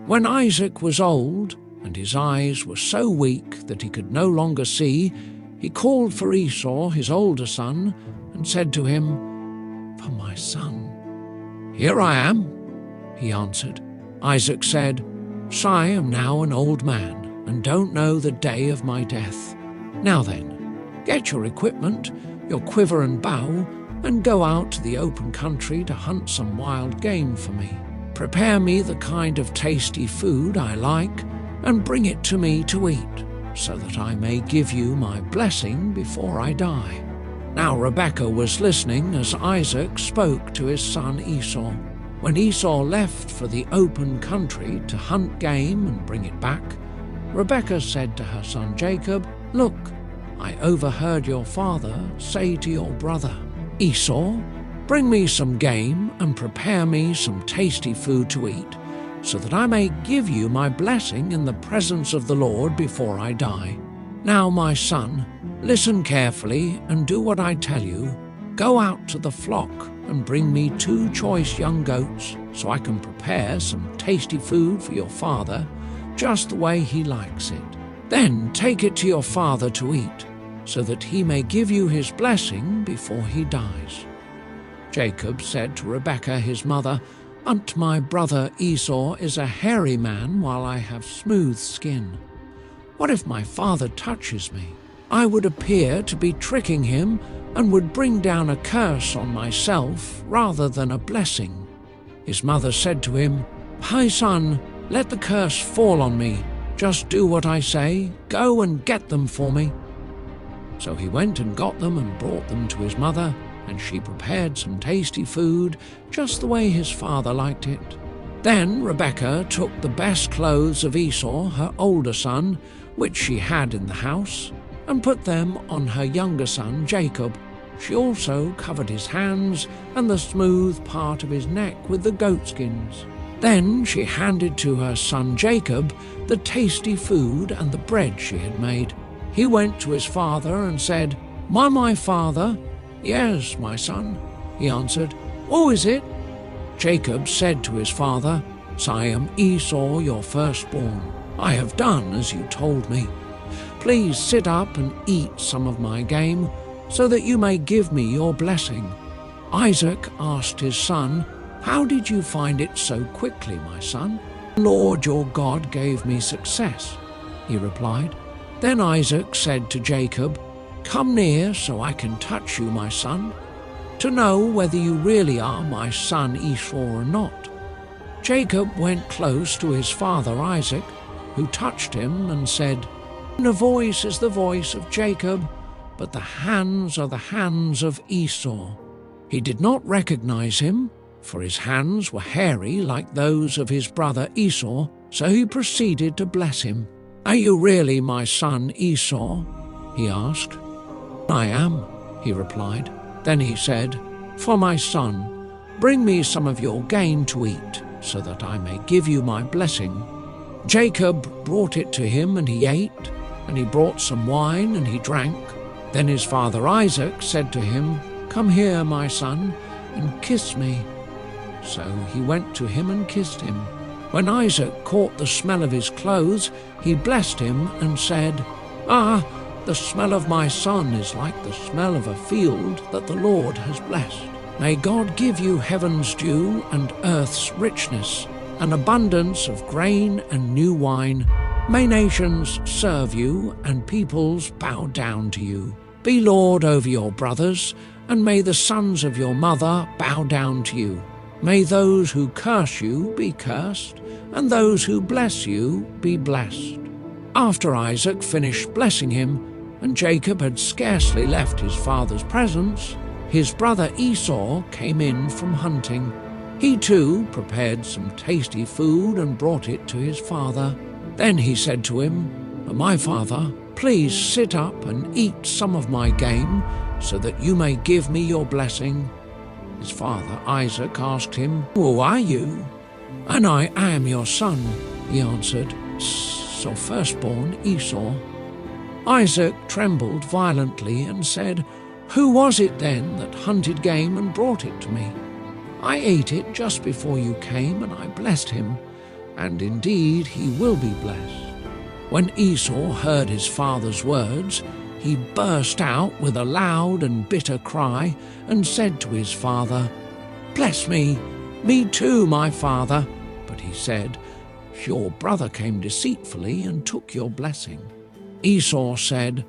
When Isaac was old, and his eyes were so weak that he could no longer see, he called for Esau, his older son, and said to him, "For my son." "Here I am," he answered. Isaac said, "I am now an old man, and don't know the day of my death. Now then, get your equipment, your quiver and bow, and go out to the open country to hunt some wild game for me. Prepare me the kind of tasty food I like, and bring it to me to eat, so that I may give you my blessing before I die." Now Rebekah was listening as Isaac spoke to his son Esau. When Esau left for the open country to hunt game and bring it back, Rebekah said to her son Jacob, "Look, I overheard your father say to your brother Esau, 'Bring me some game and prepare me some tasty food to eat, so that I may give you my blessing in the presence of the Lord before I die. Now, my son, listen carefully and do what I tell you. Go out to the flock and bring me 2 choice young goats, so I can prepare some tasty food for your father, just the way he likes it. Then take it to your father to eat, so that he may give you his blessing before he dies." Jacob said to Rebekah his mother, "But my brother Esau is a hairy man, while I have smooth skin. What if my father touches me? I would appear to be tricking him and would bring down a curse on myself rather than a blessing." His mother said to him, "My son, let the curse fall on me. Just do what I say. Go and get them for me." So he went and got them and brought them to his mother, and she prepared some tasty food, just the way his father liked it. Then Rebekah took the best clothes of Esau, her older son, which she had in the house, and put them on her younger son Jacob. She also covered his hands and the smooth part of his neck with the goatskins. Then she handed to her son Jacob the tasty food and the bread she had made. He went to his father and said, My father?" "Yes, my son," he answered. "What is it?" Jacob said to his father, "I am Esau, your firstborn. I have done as you told me. Please sit up and eat some of my game, so that you may give me your blessing." Isaac asked his son, "How did you find it so quickly, my son?" "The Lord your God gave me success," he replied. Then Isaac said to Jacob, "Come near so I can touch you, my son, to know whether you really are my son Esau or not." Jacob went close to his father Isaac, who touched him and said, "The voice is the voice of Jacob, but the hands are the hands of Esau." He did not recognize him, for his hands were hairy like those of his brother Esau, so he proceeded to bless him. "Are you really my son Esau?" he asked. "I am," he replied. Then he said, "For my son, bring me some of your game to eat, so that I may give you my blessing." Jacob brought it to him, and he ate, and he brought some wine, and he drank. Then his father Isaac said to him, "Come here, my son, and kiss me." So he went to him and kissed him. When Isaac caught the smell of his clothes, he blessed him and said, "Ah, the smell of my son is like the smell of a field that the Lord has blessed. May God give you heaven's dew and earth's richness, an abundance of grain and new wine. May nations serve you and peoples bow down to you. Be Lord over your brothers, and may the sons of your mother bow down to you. May those who curse you be cursed, and those who bless you be blessed." After Isaac finished blessing him, and Jacob had scarcely left his father's presence, his brother Esau came in from hunting. He too prepared some tasty food and brought it to his father. Then he said to him, "My father, please sit up and eat some of my game, so that you may give me your blessing." His father Isaac asked him, "Who are you?" "And I am your son," he answered, "so firstborn Esau." Isaac trembled violently and said, "Who was it then that hunted game and brought it to me? I ate it just before you came, and I blessed him. and indeed he will be blessed." When Esau heard his father's words, he burst out with a loud and bitter cry and said to his father, "Bless me, me too, my father." But he said, "Your brother came deceitfully and took your blessing." Esau said,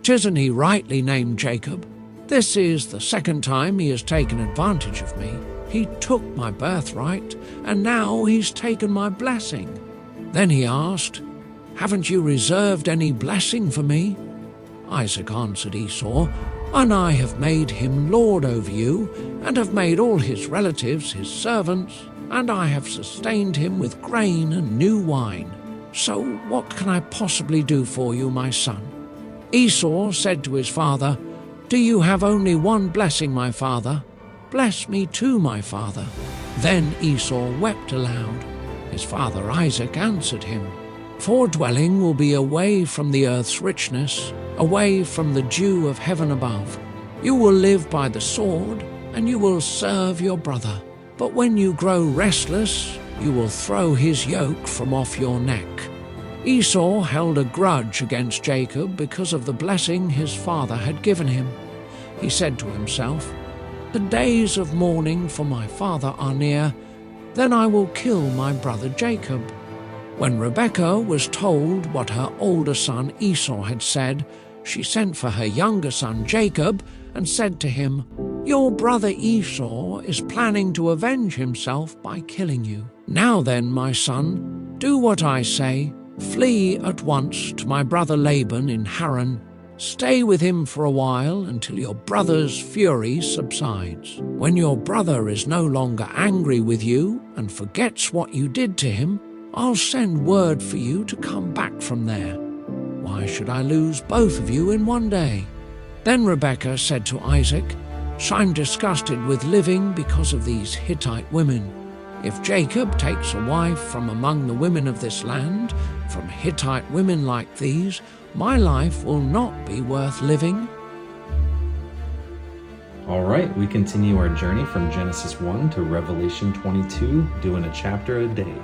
"'Tisn't he rightly named Jacob? This is the second time he has taken advantage of me. He took my birthright, and now he's taken my blessing." Then he asked, "Haven't you reserved any blessing for me?" Isaac answered Esau, "And I have made him lord over you, and have made all his relatives his servants, and I have sustained him with grain and new wine. So what can I possibly do for you, my son?" Esau said to his father, "Do you have only one blessing, my father? Bless me too, my father." Then Esau wept aloud. His father Isaac answered him, "Your dwelling will be away from the earth's richness, away from the dew of heaven above. You will live by the sword, and you will serve your brother. But when you grow restless, you will throw his yoke from off your neck." Esau held a grudge against Jacob because of the blessing his father had given him. He said to himself, "The days of mourning for my father are near, then I will kill my brother Jacob." When Rebekah was told what her older son Esau had said, she sent for her younger son Jacob and said to him, "Your brother Esau is planning to avenge himself by killing you. Now then, my son, do what I say. Flee at once to my brother Laban in Haran. Stay with him for a while until your brother's fury subsides. When your brother is no longer angry with you and forgets what you did to him, I'll send word for you to come back from there. Why should I lose both of you in one day?" Then Rebekah said to Isaac, "I'm disgusted with living because of these Hittite women. If Jacob takes a wife from among the women of this land, from Hittite women like these, my life will not be worth living." All right, we continue our journey from Genesis 1 to Revelation 22, doing a chapter a day.